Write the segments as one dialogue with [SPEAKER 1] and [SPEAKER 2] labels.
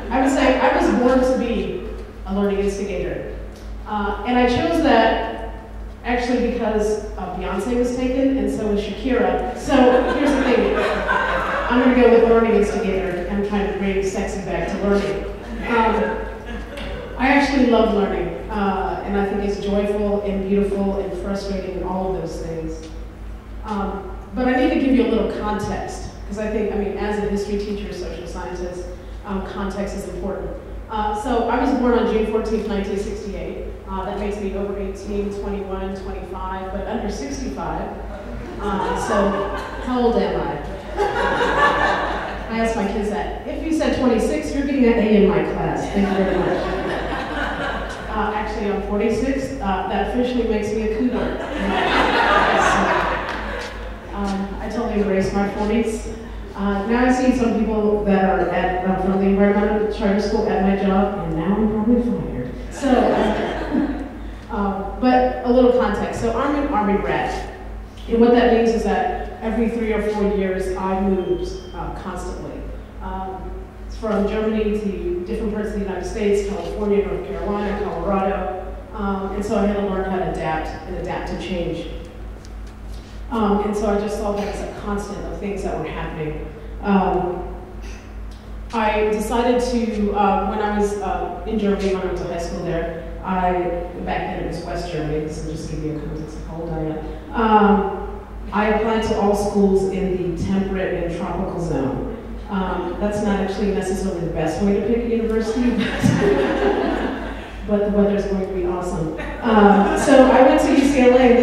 [SPEAKER 1] I would say I was born to be a learning instigator. And I chose that actually because Beyonce was taken and so was Shakira. So here's the thing, I'm gonna go with learning instigator. I'm trying to bring sexy back to learning. I actually love learning, and I think it's joyful and beautiful and frustrating and all of those things. But I need to give you a little context, because I think, as a history teacher, social scientist, context is important. So I was born on June 14th, 1968. That makes me over 18, 21, 25, but under 65. So how old am I? I asked my kids that. If you said 26, you're getting an A in my class. Thank you very much. Actually, I'm 46. That officially makes me a cougar. I totally embrace my 40s. Now I see some people that are at from the environmental charter school at my job, and now I'm probably fired. So, but a little context. So I'm an Army brat, and what that means is that every 3 or 4 years I moved constantly. From Germany to different parts of the United States, California, North Carolina, Colorado, and so I had to learn how to adapt to change. And so I just saw that as a constant of things that were happening. I decided to, when I was in Germany, when I went to high school there, back then it was West Germany, so just to give you a context of how old I am. I applied to all schools in the temperate and tropical zone. That's not actually necessarily the best way to pick a university, but the weather's going to be awesome. So I went to UCLA.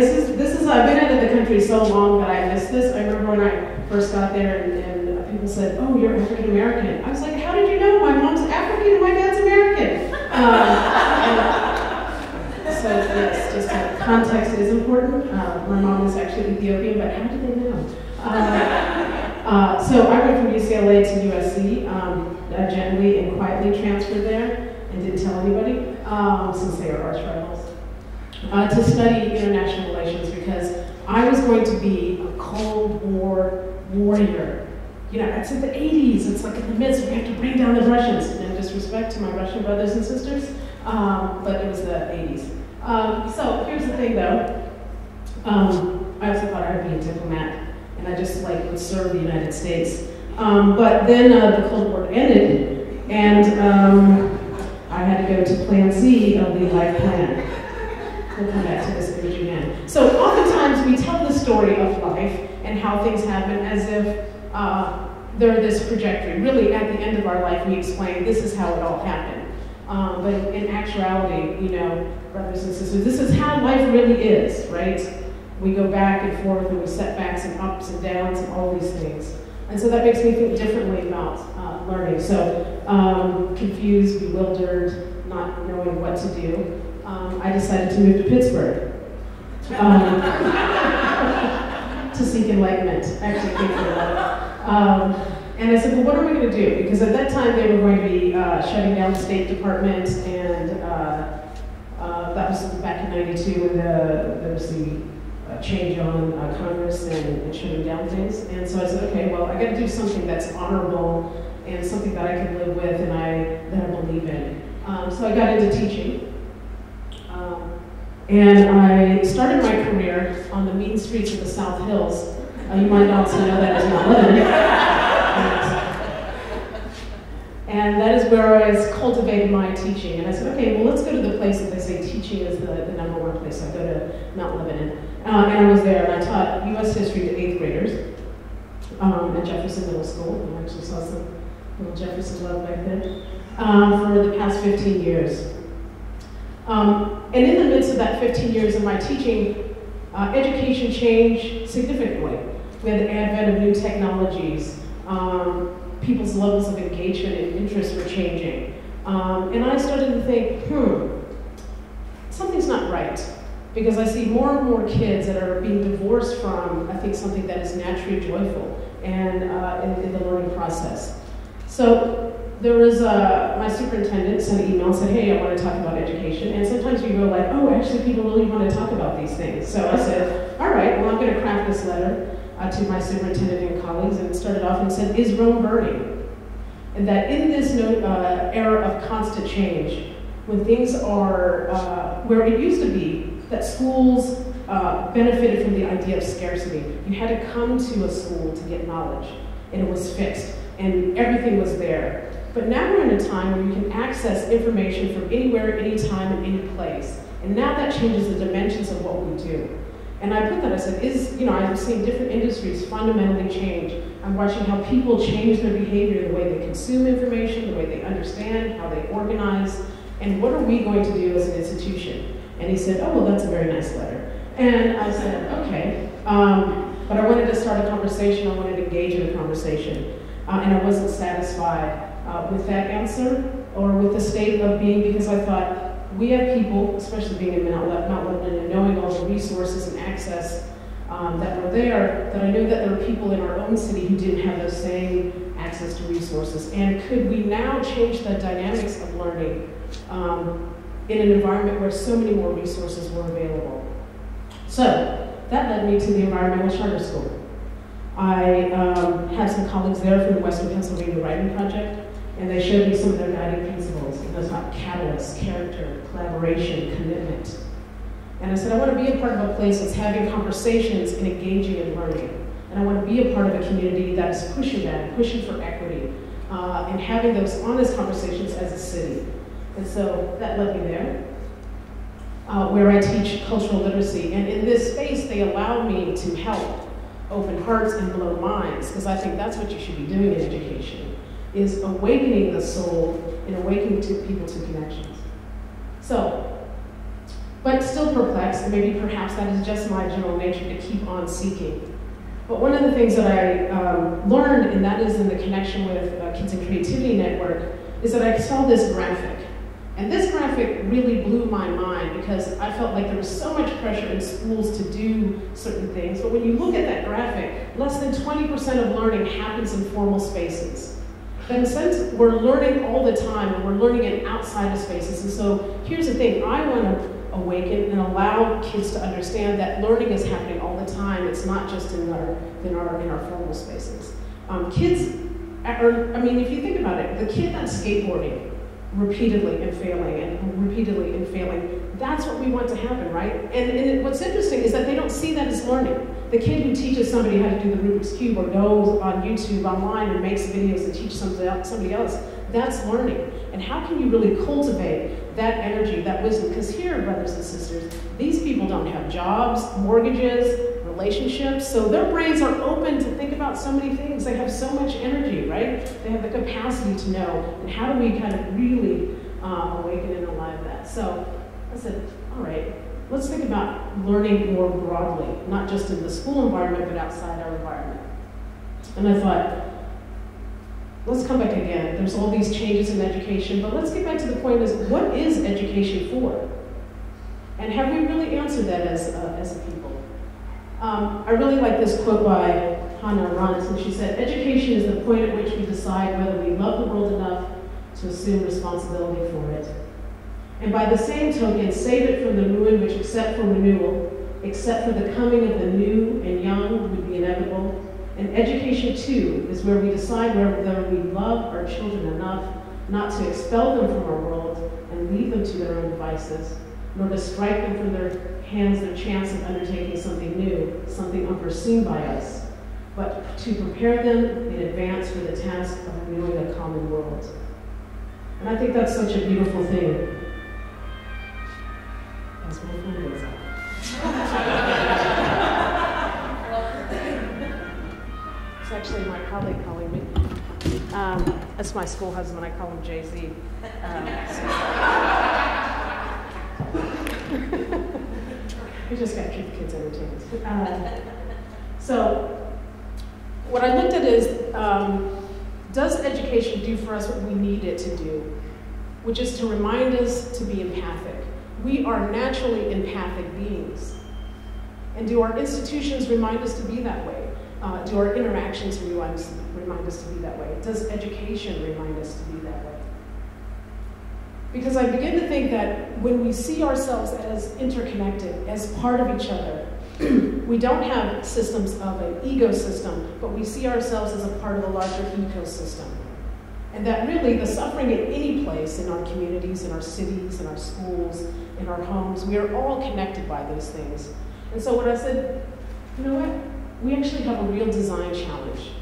[SPEAKER 1] I've been out of the country so long that I missed this. I remember when I first got there and people said, "Oh, you're African American." I was like, "How did you know? My mom's African and my dad's American." So yes, just context is important. My mom is actually Ethiopian, but how did they know? So I went from UCLA to USC, gently and quietly transferred there and didn't tell anybody, since they are arch rivals, to study international relations because I was going to be a Cold War warrior. It's in the 80s, it's like in the midst, we have to bring down the Russians. No disrespect to my Russian brothers and sisters, but it was the 80s. So here's the thing though, I also thought I'd be a diplomat. And I just would serve the United States. But then the Cold War ended, and I had to go to Plan C of the life plan. We'll come back to this image again. So oftentimes we tell the story of life and how things happen as if they're this trajectory. Really, at the end of our life, we explain this is how it all happened. But in actuality, brothers and sisters, this is how life really is, right? We go back and forth and we setbacks and ups and downs and all these things. And so that makes me think differently about learning. So confused, bewildered, not knowing what to do, I decided to move to Pittsburgh to seek enlightenment. Actually, came for that. And I said, well, what are we going to do? Because at that time they were going to be shutting down the State Department, and that was back in '92 when there was the change on Congress and shutting down things. And so I said, okay, well, I got to do something that's honorable and something that I can live with and that I believe in. So I got into teaching. And I started my career on the mean streets of the South Hills. You might also know that as Mount Lebanon. And that is where I was cultivating my teaching. And I said, okay, well, let's go to the place that they say teaching is the #1 place. So I go to Mount Lebanon. And I was there, and I taught U.S. history to 8th graders at Jefferson Middle School. I actually saw some little Jefferson love back then for the past 15 years. And in the midst of that 15 years of my teaching, education changed significantly. We had the advent of new technologies. people's levels of engagement and interest were changing. And I started to think, something's not right. Because I see more and more kids that are being divorced from, I think, something that is naturally joyful and in the learning process. So there was, my superintendent sent an email and said, hey, I want to talk about education. And sometimes you go like, oh, actually people really want to talk about these things. So I said, all right, well, I'm going to craft this letter to my superintendent and colleagues, and started off and said, is Rome burning? And that in this era of constant change, when things are where it used to be that schools benefited from the idea of scarcity. You had to come to a school to get knowledge, and it was fixed, and everything was there. But now we're in a time where you can access information from anywhere, anytime, and any place. And now that changes the dimensions of what we do. And I put that, I said, I'm seeing different industries fundamentally change. I'm watching how people change their behavior, the way they consume information, the way they understand, how they organize, and what are we going to do as an institution? And he said, oh, well, that's a very nice letter. And I said, okay. But I wanted to start a conversation, I wanted to engage in a conversation. And I wasn't satisfied with that answer or with the state of being, because I thought, we have people, especially being in Mount Lebanon and knowing all the resources and access that were there, that I knew that there were people in our own city who didn't have those same access to resources. And could we now change the dynamics of learning in an environment where so many more resources were available? So that led me to the Environmental Charter School. I had some colleagues there from the Western Pennsylvania Writing Project, and they showed me some of their guiding principles. It was about catalyst, character, collaboration, commitment. And I said, I want to be a part of a place that's having conversations and engaging in learning. And I want to be a part of a community that is pushing that, pushing for equity, and having those honest conversations as a city. And so that led me there, where I teach cultural literacy. And in this space, they allowed me to help open hearts and blow minds, because I think that's what you should be doing in education, is awakening the soul and awakening people to connections. So, but still perplexed, and maybe perhaps that is just my general nature to keep on seeking. But one of the things that I learned, and that is in the connection with Kids and Creativity Network, is that I saw this graphic. And this graphic really blew my mind, because I felt like there was so much pressure in schools to do certain things. But when you look at that graphic, less than 20% of learning happens in formal spaces. And since we're learning all the time, and we're learning in outside of spaces, and so here's the thing, I want to awaken and allow kids to understand that learning is happening all the time. It's not just in our formal spaces. Kids are, I mean, if you think about it, the kid that's skateboarding repeatedly and failing, that's what we want to happen, right? And what's interesting is that they don't see that as learning. The kid who teaches somebody how to do the Rubik's Cube, or goes on YouTube online and makes videos and teaches somebody else, that's learning. And how can you really cultivate that energy, that wisdom? Because here, brothers and sisters, these people don't have jobs, mortgages, relationships, so their brains are open to think about so many things. They have so much energy, right? They have the capacity to know. And how do we kind of really awaken and alive that? So I said, all right, let's think about learning more broadly, not just in the school environment, but outside our environment. And I thought, let's come back again. There's all these changes in education, but let's get back to the point is, what is education for? And have we really answered that as a people? I really like this quote by Hannah Arendt, and she said, education is the point at which we decide whether we love the world enough to assume responsibility for it. And by the same token, save it from the ruin which, except for renewal, except for the coming of the new and young, would be inevitable. And education, too, is where we decide whether we love our children enough not to expel them from our world and leave them to their own devices, nor to strike them from their hands their chance of undertaking something new, something unforeseen by us, but to prepare them in advance for the task of renewing a common world. And I think that's such a beautiful thing. As my phone goes up. It's actually my colleague calling me. That's my school husband. I call him Jay-Z. We just got to keep the kids entertained. So what I looked at is does education do for us what we need it to do, which is to remind us to be empathic? We are naturally empathic beings. And do our institutions remind us to be that way? Do our interactions remind us to be that way? Does education remind us to be that way? Because I begin to think that when we see ourselves as interconnected, as part of each other, we don't have systems of an ecosystem, but we see ourselves as a part of a larger ecosystem. And that really the suffering in any place, in our communities, in our cities, in our schools, in our homes, we are all connected by those things. And so when I said, you know what? We actually have a real design challenge.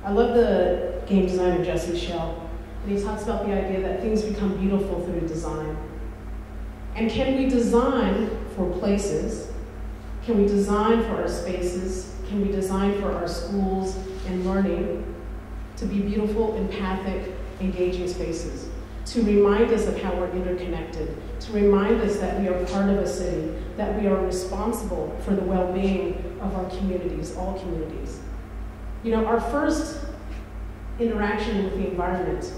[SPEAKER 1] I love the game designer Jesse Schell, and he talks about the idea that things become beautiful through design. And can we design for places? Can we design for our spaces? Can we design for our schools and learning to be beautiful, empathic, engaging spaces? To remind us of how we're interconnected, to remind us that we are part of a city, that we are responsible for the well-being of our communities, all communities. You know, our first interaction with the environment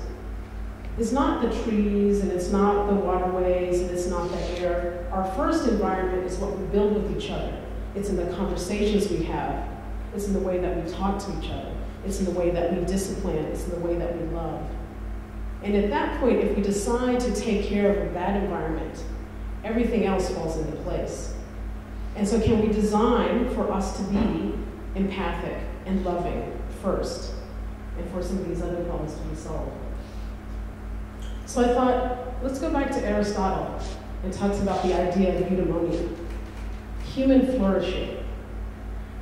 [SPEAKER 1] is not the trees, and it's not the waterways, and it's not the air. Our first environment is what we build with each other. It's in the conversations we have. It's in the way that we talk to each other. It's in the way that we discipline. It's in the way that we love. And at that point, if we decide to take care of that environment, everything else falls into place. And so can we design for us to be empathic and loving first, and for some of these other problems to be solved? So I thought, let's go back to Aristotle, and talks about the idea of eudaimonia, human flourishing.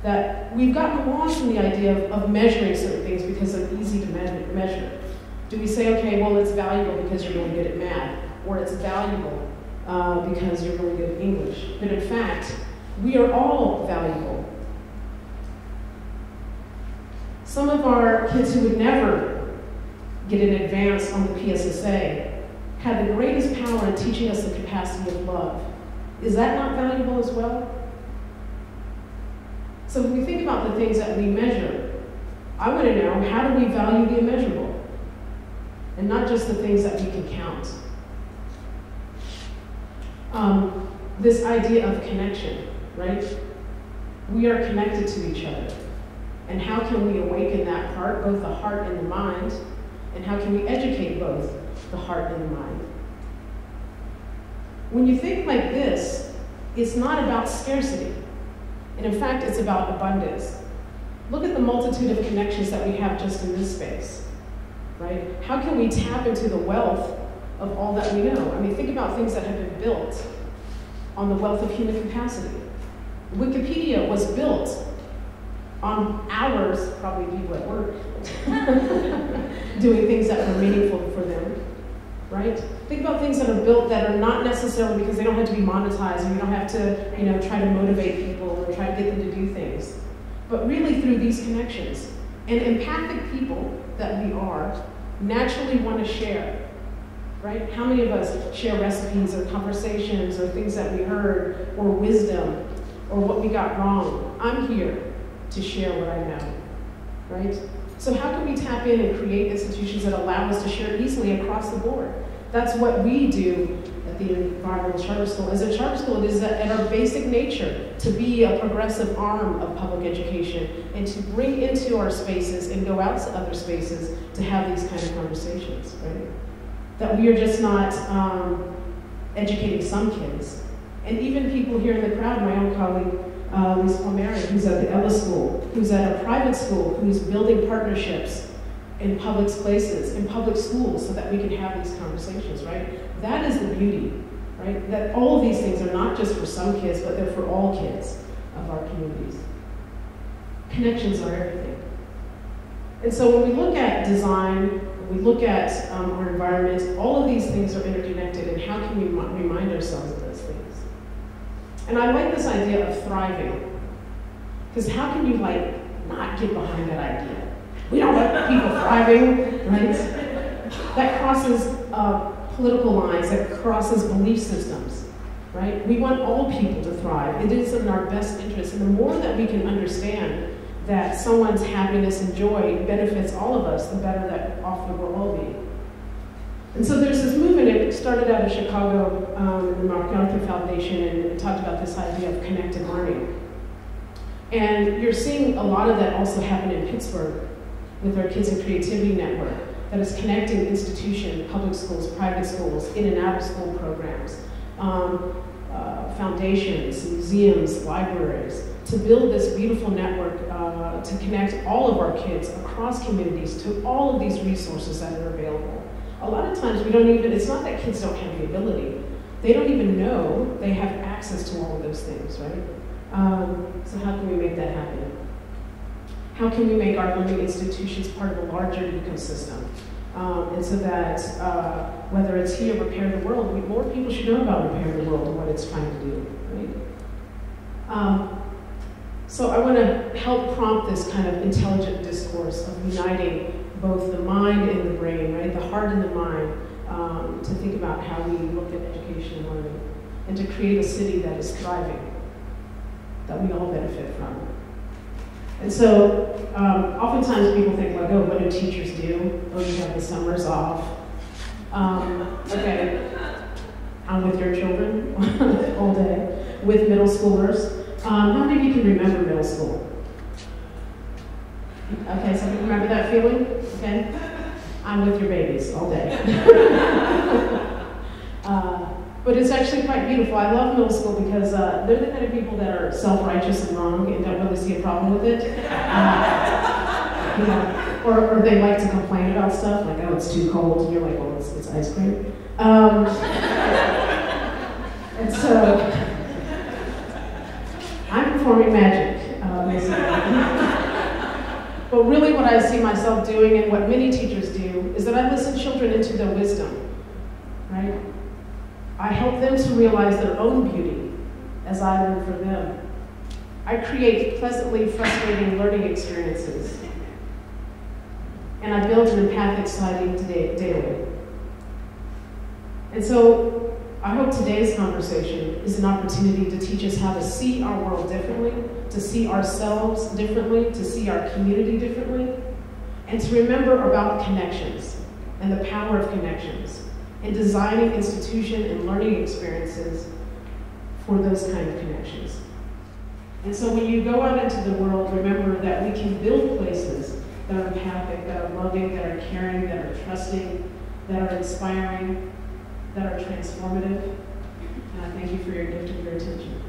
[SPEAKER 1] That we've gotten lost in the idea of measuring certain things because they're easy to measure. Do we say, okay, well, it's valuable because you're really good at math, or it's valuable because you're really good at English? But in fact, we are all valuable. Some of our kids who would never get an advance on the PSSA had the greatest power in teaching us the capacity of love. Is that not valuable as well? So when we think about the things that we measure, I want to know, how do we value the immeasurable? And not just the things that we can count. This idea of connection, right? We are connected to each other. And how can we awaken that part, both the heart and the mind? And how can we educate both the heart and the mind? When you think like this, it's not about scarcity. And in fact, it's about abundance. Look at the multitude of connections that we have just in this space, right? How can we tap into the wealth of all that we know? I mean, think about things that have been built on the wealth of human capacity. Wikipedia was built on hours, probably people at work, doing things that were meaningful for them, right? Think about things that are built that are not necessarily because they don't have to be monetized, and you don't have to, try to motivate people or try to get them to do things, but really through these connections. And empathic people that we are naturally want to share, right? How many of us share recipes or conversations or things that we heard or wisdom or what we got wrong? I'm here to share what I know, right? So how can we tap in and create institutions that allow us to share easily across the board? That's what we do at the Environmental Charter School. As a charter school, it is at our basic nature to be a progressive arm of public education and to bring into our spaces and go out to other spaces to have these kind of conversations, right? That we are just not educating some kids. And even people here in the crowd, my own colleague, Lisa Palmieri, who's at the Ellis School, who's at a private school, who's building partnerships in public places, in public schools, so that we can have these conversations, right? That is the beauty, right? That all of these things are not just for some kids, but they're for all kids of our communities. Connections are everything. And so when we look at design, when we look at our environment, all of these things are interconnected, and how can we remind ourselves of those things? And I like this idea of thriving, because how can you not get behind that idea? We don't want people thriving, right? That crosses political lines, that crosses belief systems, right? We want all people to thrive. It is in our best interest. And the more that we can understand that someone's happiness and joy benefits all of us, the better that off we will all be. And so there's this movement, it started out in Chicago, in the MacArthur Foundation, and it talked about this idea of connected learning. And you're seeing a lot of that also happen in Pittsburgh with our Kids and Creativity Network, that is connecting institutions, public schools, private schools, in and out of school programs, foundations, museums, libraries, to build this beautiful network to connect all of our kids across communities to all of these resources that are available. A lot of times we don't even, it's not that kids don't have the ability, they don't even know they have access to all of those things, right? So how can we make that happen? How can we make our learning institutions part of a larger ecosystem? And so that whether it's here, Repair the World, more people should know about Repair the World and what it's trying to do, right? So I want to help prompt this kind of intelligent discourse of uniting both the mind and the brain, right? The heart and the mind, to think about how we look at education and learning, and to create a city that is thriving, that we all benefit from. And so, oftentimes people think like, oh, what do teachers do? Oh, you have the summers off. Okay, I'm with your children all day, with middle schoolers. How many of you can remember middle school? Okay, so you remember that feeling? Okay, I'm with your babies all day. But it's actually quite beautiful. I love middle school because they're the kind of people that are self-righteous and wrong and don't really see a problem with it. You know, or they like to complain about stuff, like, oh, it's too cold, and you're like, well, it's ice cream. And so, I'm performing magic, basically. But really what I see myself doing, and what many teachers do, is that I listen children into their wisdom, right? I help them to realize their own beauty as I learn from them. I create pleasantly frustrating learning experiences. And I build an empathic society daily. And so I hope today's conversation is an opportunity to teach us how to see our world differently, to see ourselves differently, to see our community differently, and to remember about connections and the power of connections, and designing institution and learning experiences for those kind of connections. And so when you go out into the world, remember that we can build places that are empathic, that are loving, that are caring, that are trusting, that are inspiring, that are transformative. And I thank you for your gift and your attention.